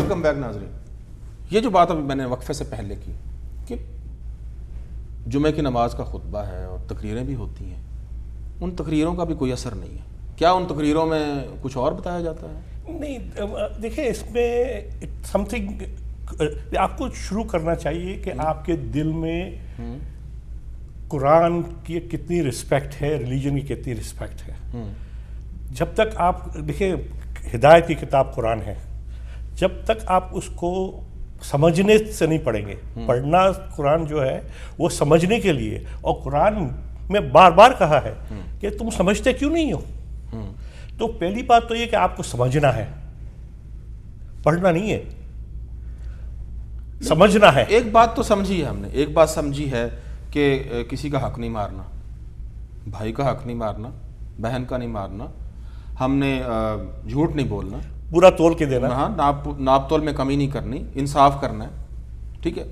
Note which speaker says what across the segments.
Speaker 1: Welcome back ناظرین. یہ جو بات ابھی میں نے وقفے سے پہلے کی کہ جمعہ کی نماز کا خطبہ ہے اور تقریریں بھی ہوتی ہیں, ان تقریروں کا بھی کوئی اثر نہیں ہے. کیا ان تقریروں میں کچھ اور بتایا جاتا ہے؟
Speaker 2: نہیں, دیکھیں اس میں سم تھنگ آپ کو شروع کرنا چاہیے کہ آپ کے دل میں قرآن کی کتنی رسپیکٹ ہے, ریلیجن کی کتنی رسپیکٹ ہے. جب تک آپ دیکھیں ہدایت کی کتاب قرآن ہے, جب تک آپ اس کو سمجھنے سے نہیں پڑھیں گے. پڑھنا قرآن جو ہے وہ سمجھنے کے لیے, اور قرآن میں بار بار کہا ہے کہ تم سمجھتے کیوں نہیں ہو. تو پہلی بات تو یہ کہ آپ کو سمجھنا ہے, پڑھنا نہیں ہے, سمجھنا ہے.
Speaker 1: ایک بات تو سمجھی ہے ہم نے, ایک بات سمجھی ہے کہ کسی کا حق نہیں مارنا, بھائی کا حق نہیں مارنا, بہن کا نہیں مارنا, ہم نے جھوٹ نہیں بولنا,
Speaker 2: پورا تول کے دینا,
Speaker 1: ہاں ناپ تول میں کمی نہیں کرنی, انصاف کرنا ہے. ٹھیک ہے,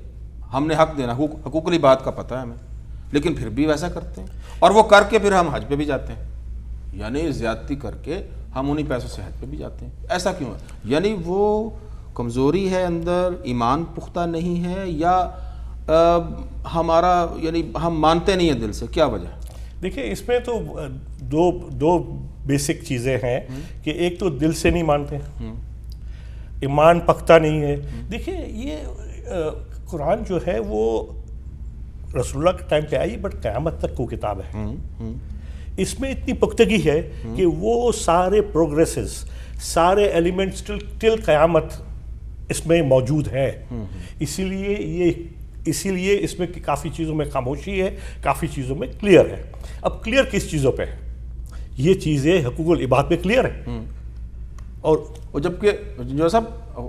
Speaker 1: ہم نے حق دینا, حقوق العباد کا پتہ ہے ہمیں, لیکن پھر بھی ویسا کرتے ہیں. اور وہ کر کے پھر ہم حج پہ بھی جاتے ہیں, یعنی زیادتی کر کے ہم انہی پیسوں سے حج پہ بھی جاتے ہیں. ایسا کیوں ہے؟ یعنی وہ کمزوری ہے اندر, ایمان پختہ نہیں ہے, یا ہمارا یعنی ہم مانتے نہیں ہیں دل سے, کیا وجہ ہے؟
Speaker 2: دیکھیں اس میں تو دو بیسک چیزیں ہیں کہ ایک تو دل سے نہیں مانتے, ایمان پختہ نہیں ہے. دیکھیں یہ قرآن جو ہے وہ رسول اللہ کے ٹائم پہ آئی, بٹ قیامت تک کو کتاب ہے. اس میں اتنی پختگی ہے کہ وہ سارے پروگریسز, سارے ایلیمنٹس ٹل قیامت اس میں موجود ہے. اسی لیے اس میں کافی چیزوں میں خاموشی ہے, کافی چیزوں میں کلیئر ہے. اب کلیئر کس چیزوں پہ ہے؟ یہ چیزیں حقوق العباد پہ کلیئر ہے. اور
Speaker 1: جبکہ جو صاحب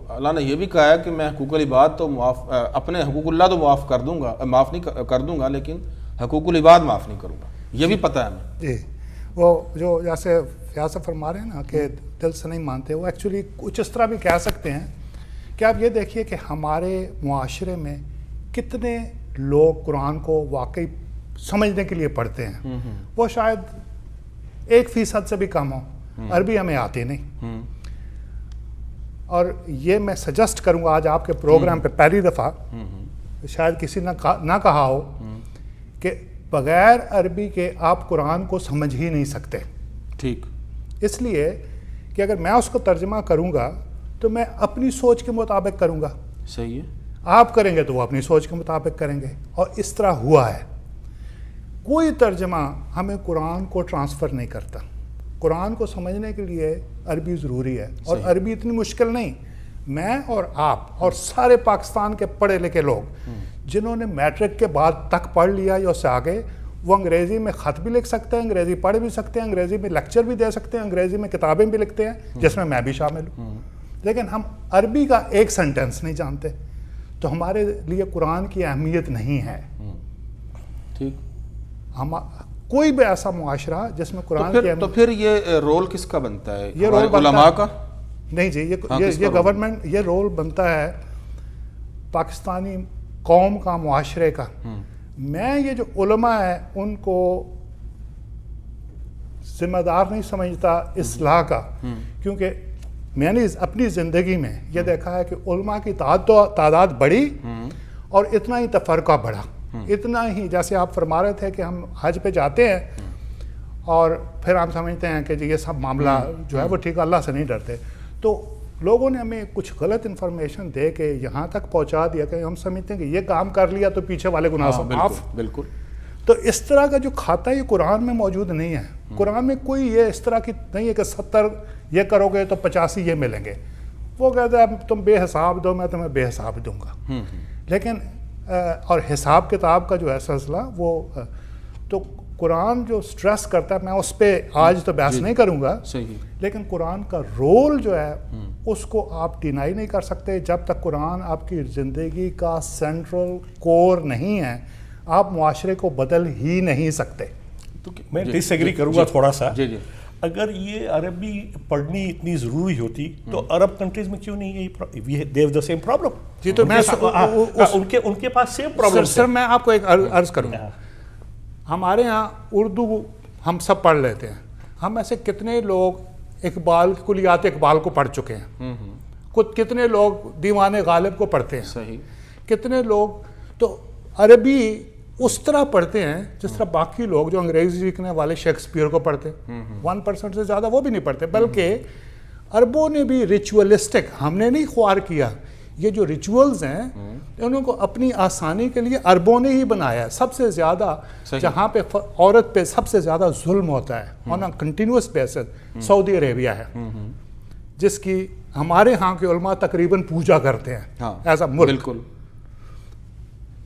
Speaker 1: اللہ نے یہ بھی کہا ہے کہ میں حقوق العباد تو معاف, اپنے حقوق اللہ تو معاف کر دوں گا, معاف نہیں کر دوں گا, لیکن حقوق العباد معاف نہیں کروں گا. یہ بھی پتہ ہے ہمیں.
Speaker 3: جی, وہ جو جیسے فیاض صاحب فرما رہے ہیں نا کہ دل سے نہیں مانتے, وہ ایکچولی کچھ اس طرح بھی کہہ سکتے ہیں کہ آپ یہ دیکھیے کہ ہمارے معاشرے میں کتنے لوگ قرآن کو واقعی سمجھنے کے لیے پڑھتے ہیں. وہ شاید 1% سے بھی کم ہو. عربی ہمیں آتی نہیں. اور یہ میں سجسٹ کروں گا آج آپ کے پروگرام پہ پہلی دفعہ, شاید کسی نے نہ کہا ہو کہ بغیر عربی کے آپ قرآن کو سمجھ ہی نہیں سکتے.
Speaker 1: ٹھیک,
Speaker 3: اس لیے کہ اگر میں اس کو ترجمہ کروں گا تو میں اپنی سوچ کے مطابق کروں گا.
Speaker 1: صحیح ہے.
Speaker 3: آپ کریں گے تو وہ اپنی سوچ کے مطابق کریں گے, اور اس طرح ہوا ہے. کوئی ترجمہ ہمیں قرآن کو ٹرانسفر نہیں کرتا. قرآن کو سمجھنے کے لیے عربی ضروری ہے, اور عربی اتنی مشکل نہیں. میں اور آپ اور سارے پاکستان کے پڑھے لکھے لوگ جنہوں نے میٹرک کے بعد تک پڑھ لیا یا اس سے آگے, وہ انگریزی میں خط بھی لکھ سکتے ہیں, انگریزی پڑھ بھی سکتے ہیں, انگریزی میں لیکچر بھی دے سکتے ہیں, انگریزی میں کتابیں بھی لکھتے ہیں جس میں بھی شامل ہوں. لیکن ہم عربی کا ایک سینٹنس نہیں جانتے, تو ہمارے لیے قرآن کی اہمیت نہیں ہے.
Speaker 1: ٹھیک,
Speaker 3: ہم کوئی بھی ایسا معاشرہ جس میں قرآن کی
Speaker 1: تو پھر یہ رول کس کا بنتا ہے؟
Speaker 3: یہ رول
Speaker 1: علماء کا
Speaker 3: نہیں جی, یہ گورنمنٹ, یہ رول بنتا ہے پاکستانی قوم کا, معاشرے کا. میں یہ جو علماء ہیں ان کو ذمہ دار نہیں سمجھتا اصلاح کا, کیونکہ میں نے اپنی زندگی میں یہ دیکھا ہے کہ علماء کی تعداد بڑھی اور اتنا ہی تفرقہ بڑھا. اتنا ہی, جیسے آپ فرما رہے تھے کہ ہم حج پہ جاتے ہیں اور پھر ہم سمجھتے ہیں کہ یہ سب معاملہ جو ہے وہ ٹھیک, اللہ سے نہیں ڈرتے. تو لوگوں نے ہمیں کچھ غلط انفارمیشن دے کے یہاں تک پہنچا دیا کہ ہم سمجھتے ہیں کہ یہ کام کر لیا تو پیچھے والے گناہ سے معاف.
Speaker 1: بالکل.
Speaker 3: تو اس طرح کا جو کھاتا ہے یہ قرآن میں موجود نہیں ہے. قرآن میں کوئی یہ اس طرح کی نہیں ہے کہ 70 یہ کرو گے تو 85 یہ ملیں گے. وہ کہتا ہے تم بے حساب دو, میں تمہیں بے حساب دوں گا. لیکن اور حساب کتاب کا جو ہے سلسلہ, وہ تو قرآن جو سٹریس کرتا ہے, میں اس پہ آج تو بحث نہیں کروں گا, لیکن قرآن کا رول جو ہے اس کو آپ ڈینائی نہیں کر سکتے. جب تک قرآن آپ کی زندگی کا سینٹرل کور نہیں ہے, آپ معاشرے کو بدل ہی نہیں سکتے.
Speaker 2: میں ڈس ایگری کروں گا تھوڑا سا. اگر یہ عربی پڑھنی اتنی ضروری ہوتی تو عرب کنٹریز میں کیوں نہیں ہے؟ They have the same problem.
Speaker 3: جی, تو میں
Speaker 2: ان کے پاس سیم پرابلم.
Speaker 3: سر میں آپ کو ایک عرض کروں, ہمارے ہاں اردو ہم سب پڑھ لیتے ہیں. ہم ایسے کتنے لوگ اقبال کلیات اقبال کو پڑھ چکے ہیں, कितने लोग दीवाने गालिब को पढ़ते हैं,
Speaker 1: सही,
Speaker 3: कितने लोग तो अरबी उस तरह पढ़ते हैं जिस तरह बाकी लोग जो अंग्रेजी सीखने वाले शेक्सपियर को पढ़ते हैं। 1% से ज़्यादा वो भी नहीं पढ़ते, बल्कि अरबों ने भी रिचुअलिस्टिक, हमने नहीं ख्वार किया, ये जो रिचुअल्स हैं उनको अपनी आसानी के लिए अरबों ने ही बनाया है। सबसे ज़्यादा जहाँ पे औरत पे सबसे ज़्यादा जुल्म होता है on a continuous basis Saudi Arabia है, जिसकी हमारे यहाँ के उलमा तकरीबन पूजा करते हैं एज अ मुल्क।
Speaker 1: बिल्कुल।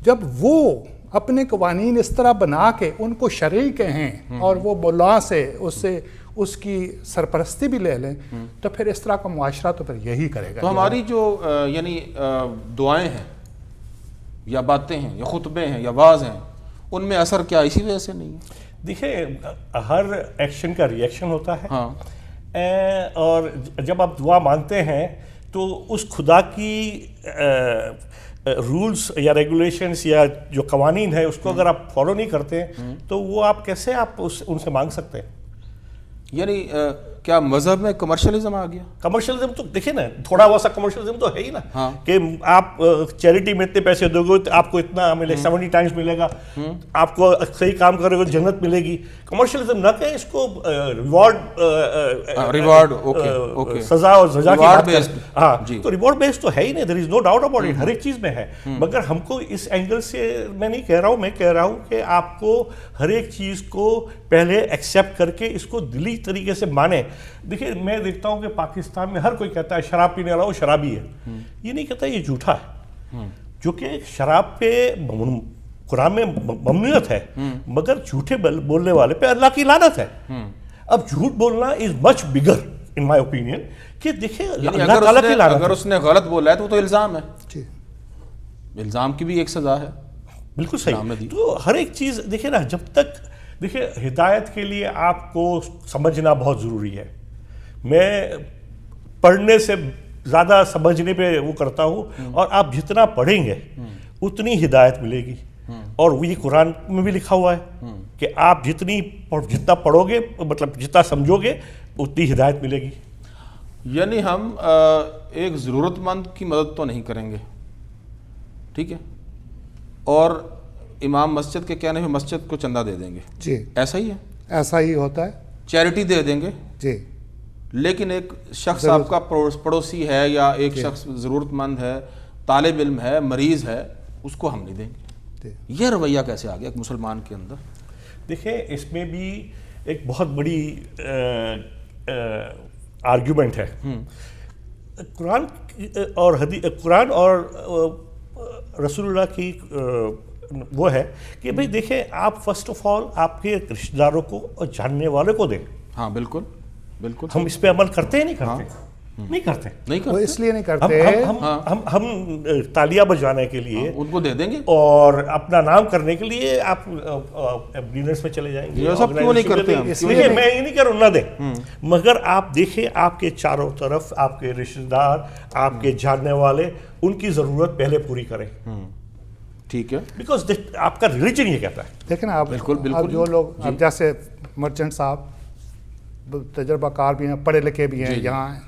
Speaker 3: जब वो अपने कवानीन इस तरह बना के उनको शरई कहें और वो मुल्ला से उससे उसकी सरपरस्ती भी ले लें, तो फिर इस तरह का मुआशरा तो फिर यही करेगा।
Speaker 1: तो हमारी जो यानी दुआएं हैं या बातें हैं या खुतबे हैं या वाज हैं, उनमें असर क्या इसी वजह से नहीं है?
Speaker 2: देखिए, हर एक्शन का रिएक्शन होता है।
Speaker 1: हाँ।
Speaker 2: और जब आप दुआ मांगते हैं तो उस खुदा की रूल्स या रेगुलेशंस या जो कवानीन है उसको अगर आप फॉलो नहीं करते तो वो आप कैसे आप उनसे मांग सकते हैं?
Speaker 1: यानी क्या मजहब में कमर्शलिज्म आ गया?
Speaker 2: कमर्शलिज्म तो देखिए ना, थोड़ा बहुत सा कमर्शलिज्म तो है ही ना।
Speaker 1: हाँ।
Speaker 2: कि आप चैरिटी में इतने पैसे दोगे तो आपको इतना मिले, 70 टाइम्स मिलेगा, आपको सही काम करोगे जन्नत मिलेगी। कमर्शलिज्म ना कहें इसको,
Speaker 1: रिवॉर्ड, ओके,
Speaker 2: सजा और सजा की बात
Speaker 1: बेस्ड।
Speaker 2: हाँ
Speaker 1: जी।
Speaker 2: तो रिवॉर्ड बेस्ड तो है ही नहीं, there is no doubt about it, हर एक चीज में है। मगर हमको इस एंगल से मैं नहीं कह रहा हूँ, मैं कह रहा हूँ कि आपको हर एक चीज को पहले एक्सेप्ट करके इसको दिली तरीके से माने। देखिए, मैं देखता हूँ कि पाकिस्तान में हर कोई कहता है शराब पीने वाला वो शराबी है। ये नहीं कहता, ये झूठा है। जो कि शराब पे कुरान में ममनुयत है, मगर झूठे बोलने वाले पे अल्लाह की लानत है। अब झूठ बोलना is much bigger in my opinion, कि देखिए अल्लाह ताला की लानत।
Speaker 1: अगर उसने गलत बोला है तो वो तो इल्जाम है,
Speaker 3: जी,
Speaker 1: इल्जाम की भी एक सजा है।
Speaker 2: बिल्कुल सही। तो हर एक चीज देखिए ना, जब तक देखिए हिदायत के लिए आपको समझना बहुत ज़रूरी है। मैं पढ़ने से ज़्यादा समझने पे वो करता हूँ, और आप जितना पढ़ेंगे उतनी हिदायत मिलेगी। और वही कुरान में भी लिखा हुआ है कि आप जितना पढ़ोगे, मतलब जितना समझोगे, उतनी हिदायत मिलेगी।
Speaker 1: यानी हम एक ज़रूरतमंद की मदद तो नहीं करेंगे, ठीक है, और इमाम मस्जिद के कहने पे मस्जिद को चंदा दे देंगे,
Speaker 3: जी,
Speaker 1: ऐसा ही है,
Speaker 3: ऐसा ही होता है,
Speaker 1: चैरिटी दे देंगे।
Speaker 3: जी।
Speaker 1: लेकिन एक शख्स आपका पड़ोसी है या एक शख्स ज़रूरतमंद है, तालिब इल्म है, मरीज़ है, उसको हम नहीं देंगे। यह रवैया कैसे आ गया एक मुसलमान के अंदर?
Speaker 2: देखिए, इसमें भी एक बहुत बड़ी आर्ग्यूमेंट है। कुरान और रसूलुल्लाह की वो है कि भाई देखिए, आप फर्स्ट ऑफ ऑल आपके रिश्तेदारों को और जानने वाले को दें।
Speaker 1: हाँ, बिल्कुल बिल्कुल।
Speaker 2: हम इस पे अमल करते हैं, नहीं करते? नहीं करते।
Speaker 3: वो इसलिए नहीं करते।
Speaker 2: हम तालियां बजवाने के लिए
Speaker 1: उनको दे देंगे,
Speaker 2: और अपना नाम करने के लिए आप बिजनेस में चले जाएंगे।
Speaker 1: ये सब क्यों नहीं करते हम?
Speaker 2: इसलिए मैं ये नहीं कह रहा हूं ना दें, मगर आप देखें आपके चारों तरफ आपके रिश्तेदार, आपके जानने वाले, उनकी जरूरत पहले पूरी करें।
Speaker 1: ठीक है,
Speaker 2: बिकॉज आपका रिलीजन ये कहता है।
Speaker 3: देखें ना, आप
Speaker 1: बिल्कुल बिल्कुल।
Speaker 3: अब जो लोग, अब जैसे मर्चेंट साहब तजर्बाकार भी हैं, पढ़े लिखे भी हैं, यहाँ हैं,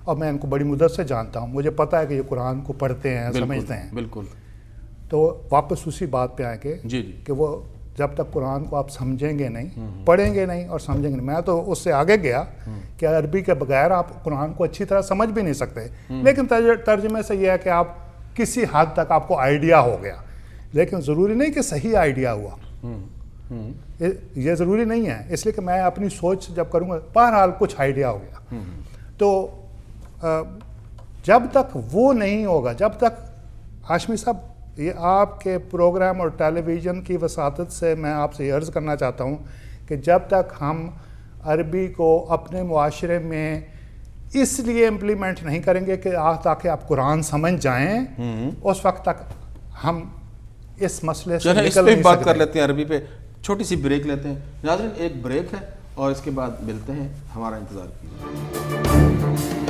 Speaker 3: और मैं इनको बड़ी मुद्दत से जानता हूँ, मुझे पता है कि ये कुरान को पढ़ते हैं, समझते हैं।
Speaker 1: बिल्कुल।
Speaker 3: तो वापस उसी बात पे आए
Speaker 1: जी
Speaker 3: कि वो जब तक कुरान को आप समझेंगे नहीं, पढ़ेंगे नहीं और समझेंगे नहीं। मैं तो उससे आगे गया कि अरबी के बगैर आप कुरान को अच्छी तरह समझ भी नहीं सकते, लेकिन तर्जमे से यह है कि आप किसी हद तक आपको आइडिया हो गया, लेकिन ज़रूरी नहीं कि सही आइडिया हुआ। ये ज़रूरी नहीं है, इसलिए कि मैं अपनी सोच जब करूँगा, बहरहाल कुछ आइडिया हो गया। तो जब तक वो नहीं होगा, जब तक, हाशमी साहब, ये आपके प्रोग्राम और टेलीविज़न की वसातत से मैं आपसे अर्ज़ करना चाहता हूँ कि जब तक हम अरबी को अपने मुआशरे में इसलिए इम्प्लीमेंट नहीं करेंगे कि ताकि आप कुरान समझ जाएं, उस वक्त तक हम इस मसले से निकल नहीं सकते।
Speaker 1: बात कर लेते हैं अरबी पे, छोटी सी ब्रेक लेते हैं। नाज़रीन, एक ब्रेक है और इसके बाद मिलते हैं, हमारा इंतज़ार कीजिए।